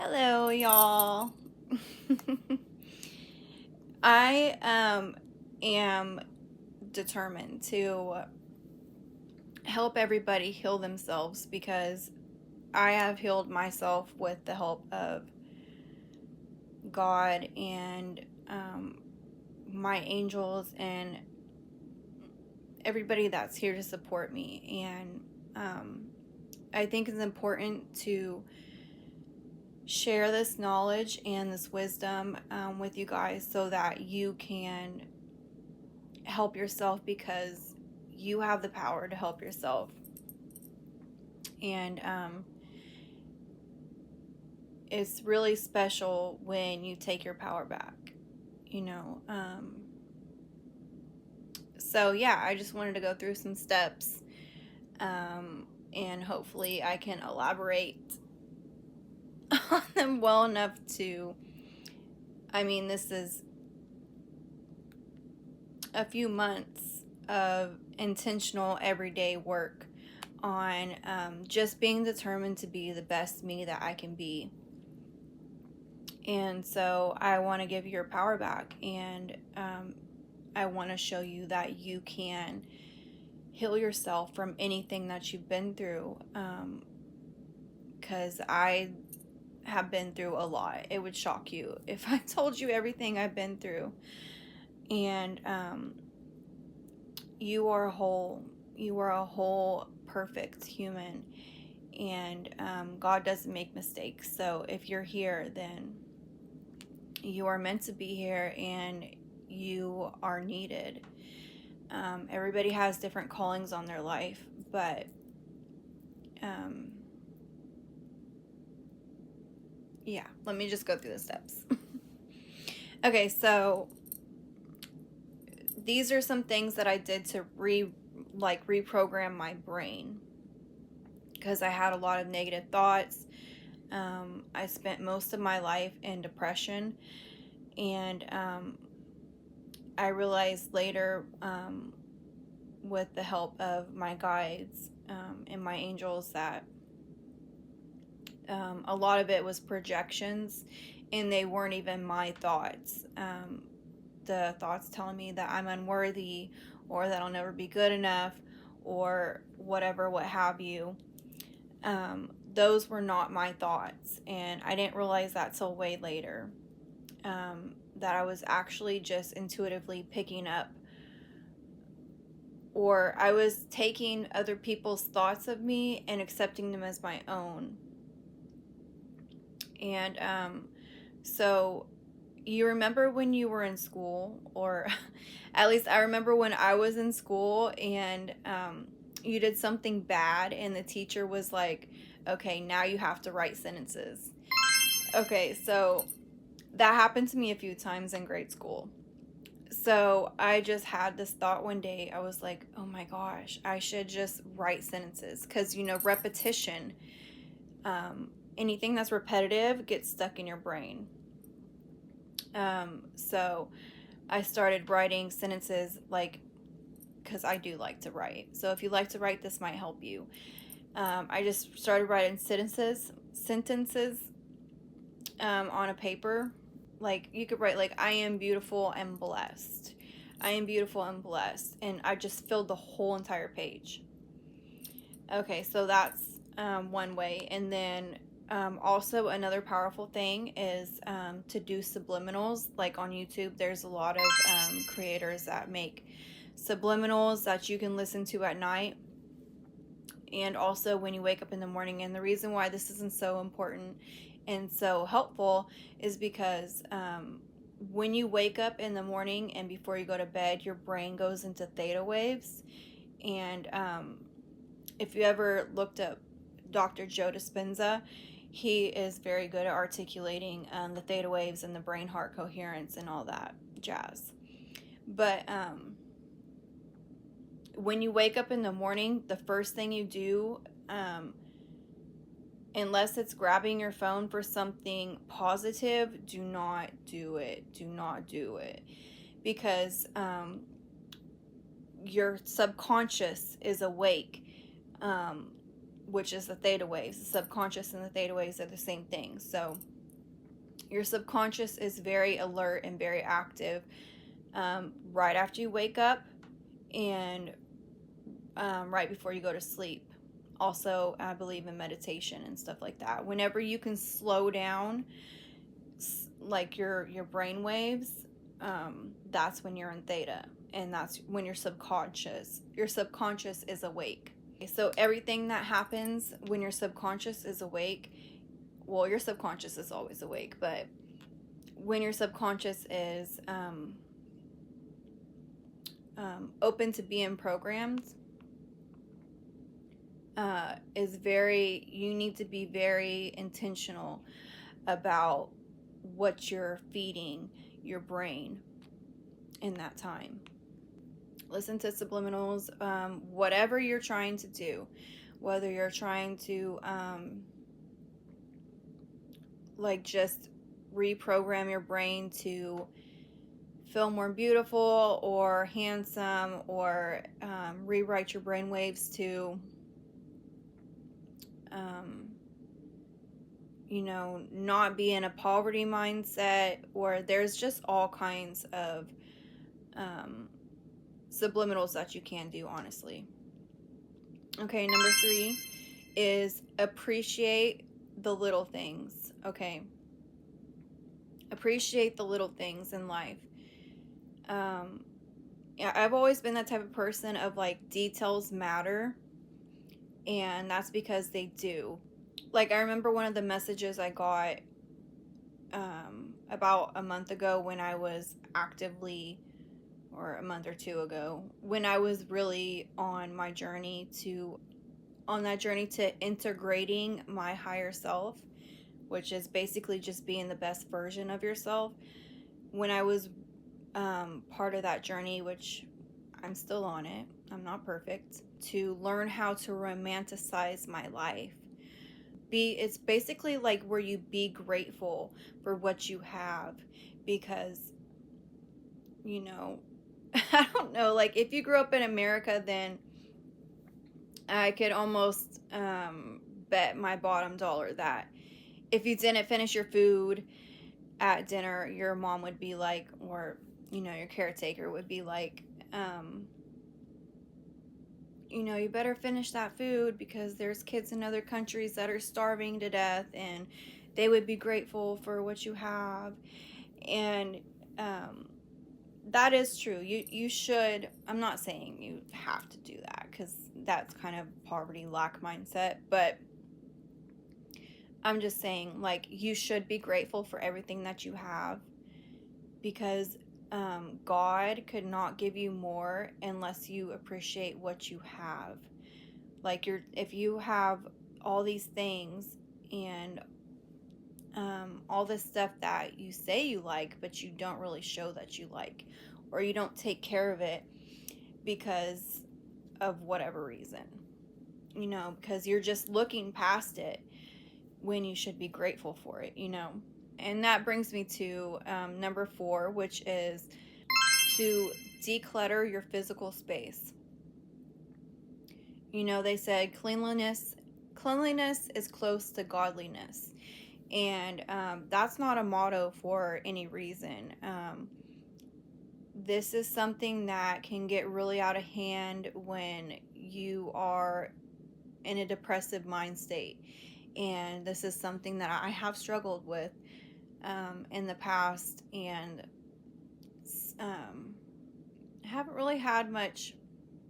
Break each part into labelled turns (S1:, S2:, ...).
S1: Hello, y'all. I am determined to help everybody heal themselves because I have healed myself with the help of God and my angels and everybody that's here to support me. And I think it's important to share this knowledge and this wisdom with you guys so that you can help yourself because you have the power to help yourself. And it's really special when you take your power back, you know. So, yeah, I just wanted to go through some steps and hopefully I can elaborate on them well enough to. This is a few months of intentional everyday work on just being determined to be the best me that I can be. And so I want to give you your power back, and I want to show you that you can heal yourself from anything that you've been through, because I have been through a lot. It would shock you if I told you everything I've been through. And you are whole. You are a whole, perfect human. And God doesn't make mistakes. So if you're here, then you are meant to be here and you are needed. Everybody has different callings on their life, but yeah, let me just go through the steps. Okay, so these are some things that I did to reprogram my brain because I had a lot of negative thoughts. I spent most of my life in depression, and I realized later, with the help of my guides and my angels, that a lot of it was projections, and they weren't even my thoughts. The thoughts telling me that I'm unworthy, or that I'll never be good enough, or whatever, what have you. Those were not my thoughts, and I didn't realize that till way later. That I was actually just intuitively picking up, or I was taking other people's thoughts of me and accepting them as my own. And so you remember when you were in school, or at least I remember when I was in school, and you did something bad and the teacher was like, okay, now you have to write sentences. Okay, so that happened to me a few times in grade school. So I just had this thought one day. I was like, oh my gosh, I should just write sentences. Because, repetition, anything that's repetitive gets stuck in your brain. So I started writing sentences, because I do like to write. So if you like to write, this might help you. I just started writing sentences on a paper. Like, you could write, like, I am beautiful and blessed. I am beautiful and blessed. And I just filled the whole entire page. Okay, so that's one way. And then also another powerful thing is to do subliminals. Like on YouTube, there's a lot of creators that make subliminals that you can listen to at night, and also when you wake up in the morning. And the reason why this isn't so important and so helpful is because when you wake up in the morning and before you go to bed, your brain goes into theta waves. And if you ever looked up Dr. Joe Dispenza, he is very good at articulating the theta waves and the brain-heart coherence and all that jazz. But when you wake up in the morning, the first thing you do, unless it's grabbing your phone for something positive, do not do it. Do not do it. Because your subconscious is awake which is the theta waves. The subconscious and the theta waves are the same thing. So your subconscious is very alert and very active right after you wake up and right before you go to sleep. Also, I believe in meditation and stuff like that. Whenever you can slow down, like your brain waves, that's when you're in theta, and that's when your subconscious is awake. So everything that happens when your subconscious is awake, well, your subconscious is always awake, but when your subconscious is open to being programmed, you need to be very intentional about what you're feeding your brain in that time. Listen to subliminals, whatever you're trying to do, whether you're trying to like just reprogram your brain to feel more beautiful or handsome, or rewrite your brain waves to not be in a poverty mindset, or there's just all kinds of subliminals that you can do, honestly. Okay, number 3 is appreciate the little things. Okay, appreciate the little things in life. Yeah, I've always been that type of person of like, details matter, and that's because they do. Like, I remember one of the messages I got about a month ago, when I was actively, or a month or two ago, when I was really on that journey to integrating my higher self, which is basically just being the best version of yourself. When I was part of that journey, which I'm still on it, I'm not perfect, to learn how to romanticize my life. It's basically like where you be grateful for what you have, because I don't know, like, if you grew up in America, then I could almost bet my bottom dollar that if you didn't finish your food at dinner, your mom would be like, or your caretaker would be like, you better finish that food, because there's kids in other countries that are starving to death, and they would be grateful for what you have. And that is true. You should, I'm not saying you have to do that, because that's kind of poverty lack mindset, but I'm just saying, like, you should be grateful for everything that you have, because God could not give you more unless you appreciate what you have. Like, if you have all these things and all this stuff that you say you like, but you don't really show that you like, or you don't take care of it because of whatever reason, because you're just looking past it when you should be grateful for it. And that brings me to number 4, which is to declutter your physical space. They said cleanliness is close to godliness. And that's not a motto for any reason. This is something that can get really out of hand when you are in a depressive mind state. And this is something that I have struggled with in the past, and haven't really had much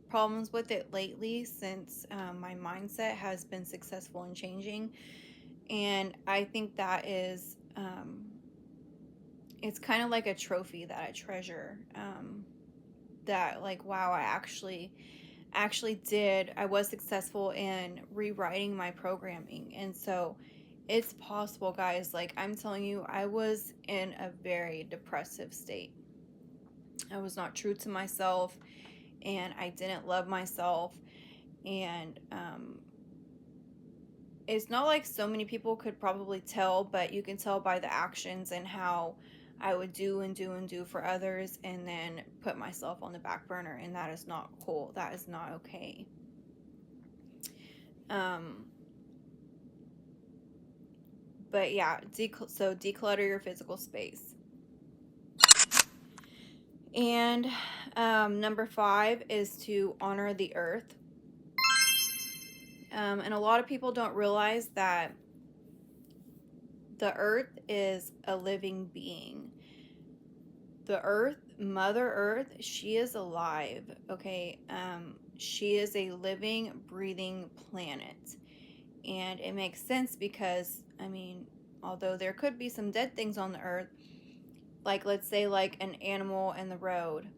S1: problems with it lately, since my mindset has been successful in changing. And I think that is it's kind of like a trophy that I treasure, that, like, wow, I actually I was successful in rewriting my programming. And so it's possible, guys. Like, I'm telling you, I was in a very depressive state. I was not true to myself, and I didn't love myself. And it's not like so many people could probably tell, but you can tell by the actions and how I would do and do and do for others, and then put myself on the back burner. And that is not cool. That is not okay. Um, but yeah, so declutter your physical space. And number 5 is to honor the earth. And a lot of people don't realize that the earth is a living being. The earth, Mother Earth, she is alive, okay? She is a living, breathing planet. And it makes sense because, I mean, although there could be some dead things on the earth, like let's say like an animal in the road,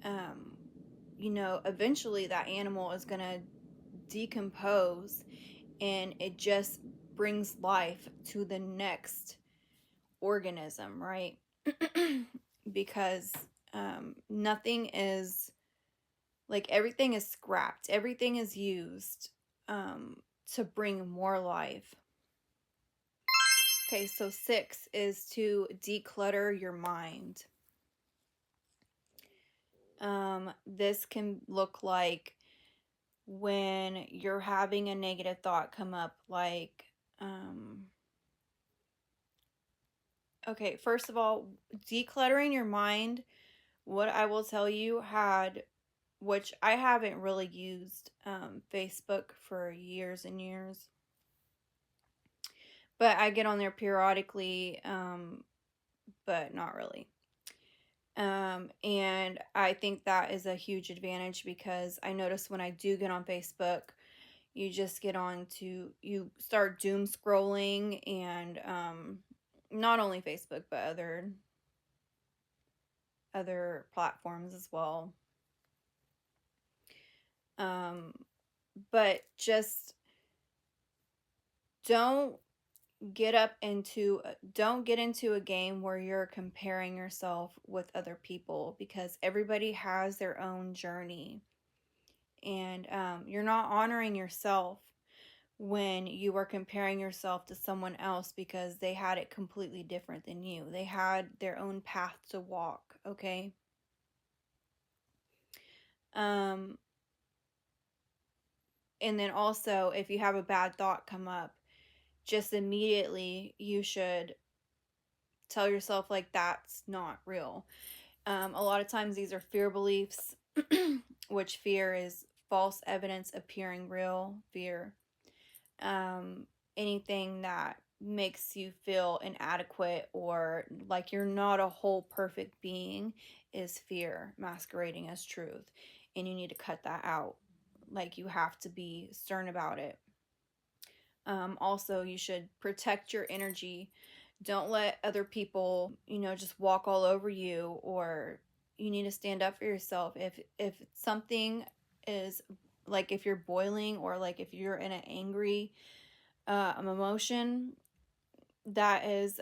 S1: um, eventually that animal is going to decompose, and it just brings life to the next organism, right? Because nothing is like, everything is scrapped, everything is used to bring more life. Okay, so 6 is to declutter your mind. This can look like when you're having a negative thought come up, like, okay, first of all, decluttering your mind, what I will tell you, which I haven't really used Facebook for years and years, but I get on there periodically, but not really. And I think that is a huge advantage because I notice when I do get on Facebook, you just you start doom scrolling, and not only Facebook, but other platforms as well. But just don't don't get into a game where you're comparing yourself with other people, because everybody has their own journey, and you're not honoring yourself when you are comparing yourself to someone else, because they had it completely different than you. They had their own path to walk, okay? um and then also, if you have a bad thought come up, just immediately you should tell yourself, like, that's not real. A lot of times these are fear beliefs, which fear is false evidence appearing real. Fear, anything that makes you feel inadequate or like you're not a whole perfect being, is fear masquerading as truth, and you need to cut that out. Like, you have to be stern about it. Also, you should protect your energy. Don't let other people, just walk all over you, or you need to stand up for yourself. If something is, like, if you're boiling, or like if you're in an angry emotion, that is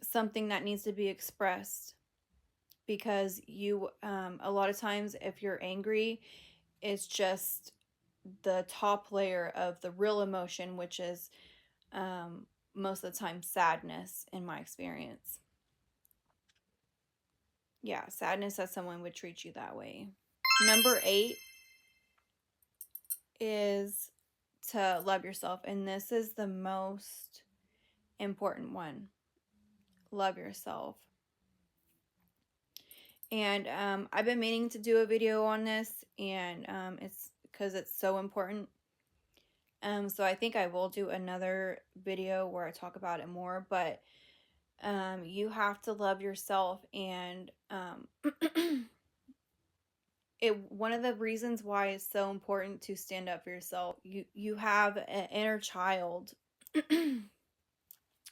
S1: something that needs to be expressed, because a lot of times, if you're angry, it's just the top layer of the real emotion, which is most of the time sadness, in my experience. Yeah, sadness that someone would treat you that way. Number 8 is to love yourself, and this is the most important one. Love yourself. And I've been meaning to do a video on this, and it's because it's so important. So I think I will do another video where I talk about it more, but you have to love yourself. And one of the reasons why it's so important to stand up for yourself, you have an inner child, the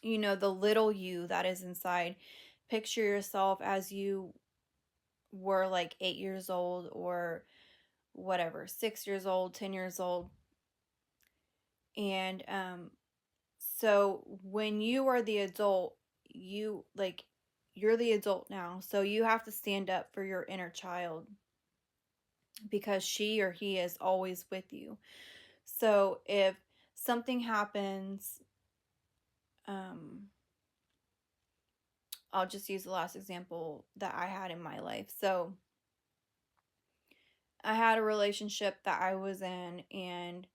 S1: little you that is inside. Picture yourself as you were like 8 years old, or whatever, 6 years old, 10 years old. And so when you are the adult, you're the adult now, so you have to stand up for your inner child, because she or he is always with you. So if something happens, I'll just use the last example that I had in my life. So I had a relationship that I was in, and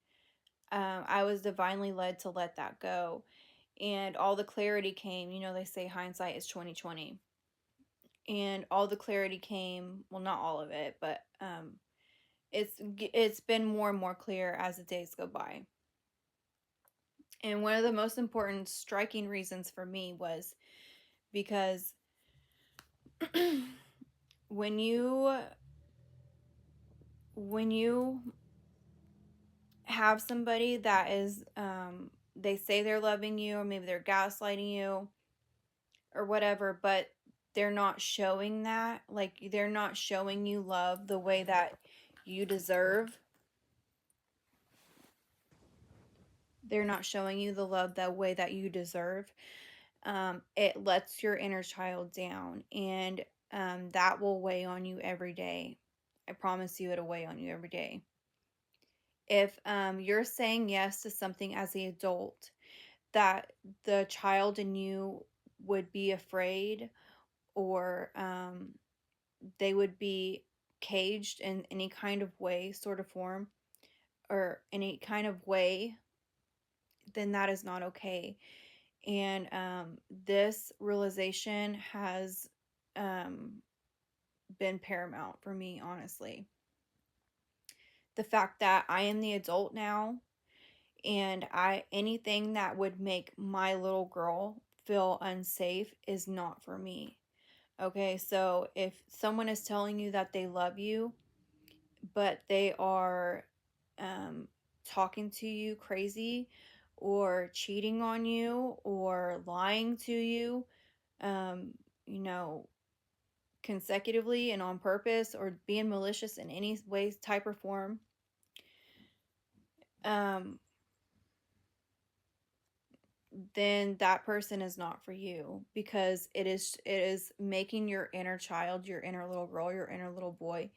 S1: I was divinely led to let that go. And all the clarity came, they say hindsight is 2020. And all the clarity came, well, not all of it, but it's been more and more clear as the days go by. And one of the most important striking reasons for me was because when you have somebody that is they say they're loving you, or maybe they're gaslighting you or whatever, but they're not showing that, like they're not showing you love the way that you deserve. They're not showing you the love that way that you deserve. It lets your inner child down, and that will weigh on you every day. I promise you, it'll weigh on you every day. If you're saying yes to something as the adult that the child in you would be afraid, or they would be caged in any kind of way, sort of form, or any kind of way, then that is not okay. And this realization has been paramount for me, honestly. The fact that I am the adult now, and anything that would make my little girl feel unsafe is not for me. Okay, so if someone is telling you that they love you, but they are talking to you crazy, or cheating on you, or lying to you, um, you know, consecutively and on purpose, or being malicious in any way, type, or form, um, then that person is not for you, because it is making your inner child, your inner little girl, your inner little boy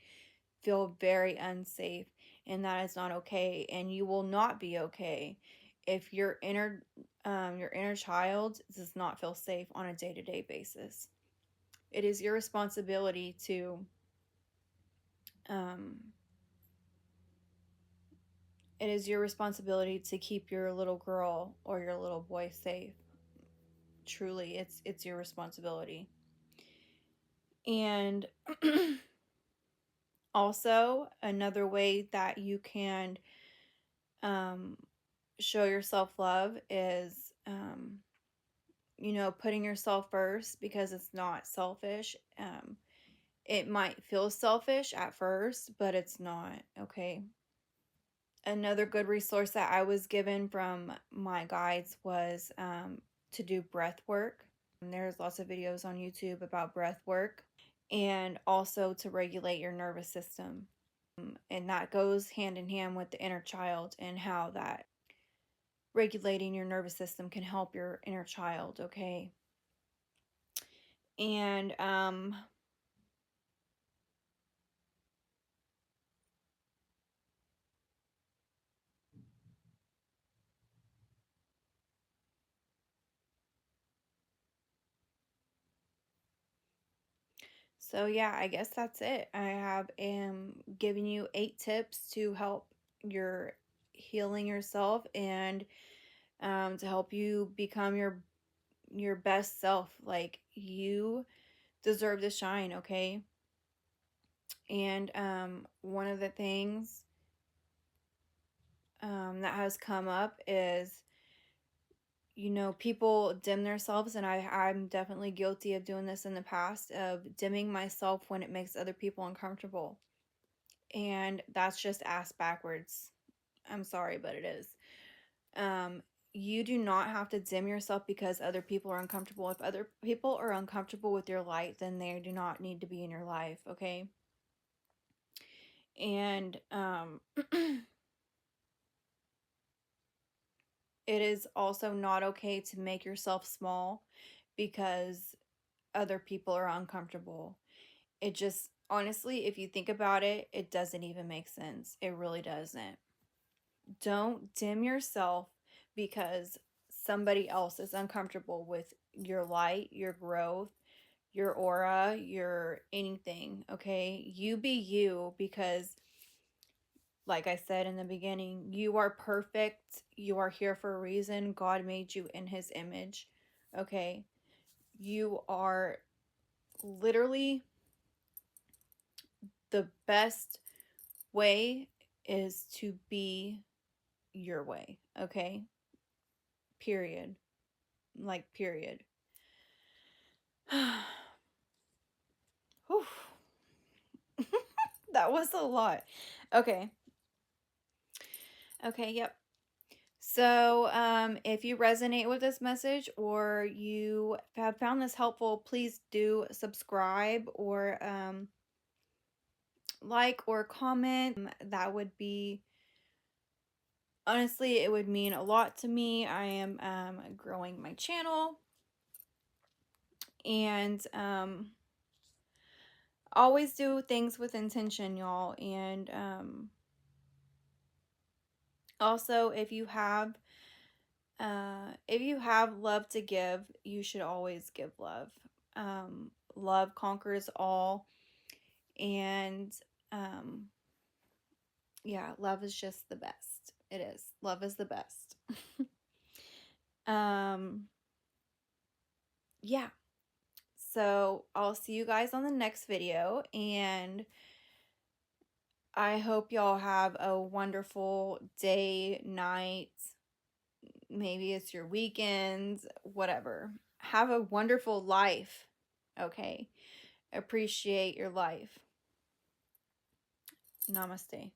S1: feel very unsafe, and that is not okay. And you will not be okay if your inner child does not feel safe on a day-to-day basis. It is your responsibility to um, keep your little girl or your little boy safe. Truly, it's your responsibility. And also, another way that you can um, show yourself love is putting yourself first, because it's not selfish. It might feel selfish at first, but it's not, okay? Another good resource that I was given from my guides was to do breath work. And there's lots of videos on YouTube about breath work, and also to regulate your nervous system. And that goes hand in hand with the inner child, and how that regulating your nervous system can help your inner child, okay? And so yeah, I guess that's it. I have given you 8 tips to help your healing yourself, and to help you become your best self. Like, you deserve to shine, okay? And one of the things that has come up is, people dim themselves, and I'm definitely guilty of doing this in the past, of dimming myself when it makes other people uncomfortable. And that's just ass backwards. I'm sorry, but it is. You do not have to dim yourself because other people are uncomfortable. If other people are uncomfortable with your light, then they do not need to be in your life, okay? And it is also not okay to make yourself small because other people are uncomfortable. It just, honestly, if you think about it, it doesn't even make sense. It really doesn't. Don't dim yourself because somebody else is uncomfortable with your light, your growth, your aura, your anything, okay? You be you, because Like I said in the beginning, you are perfect. You are here for a reason. God made you in his image. Okay? You are literally the best way is to be your way. Okay? Period. Like, period. Whew. That was a lot. Okay. Okay, yep. So, if you resonate with this message or you have found this helpful, please do subscribe or like or comment. That would be, honestly, it would mean a lot to me. I am growing my channel, and always do things with intention, y'all. And also, if you have love to give, you should always give love. Love conquers all, and um, yeah, love is just the best. It is. Love is the best. um, yeah. So I'll see you guys on the next video, and I hope y'all have a wonderful day, night. Maybe it's your weekends, whatever. Have a wonderful life. Okay. Appreciate your life. Namaste.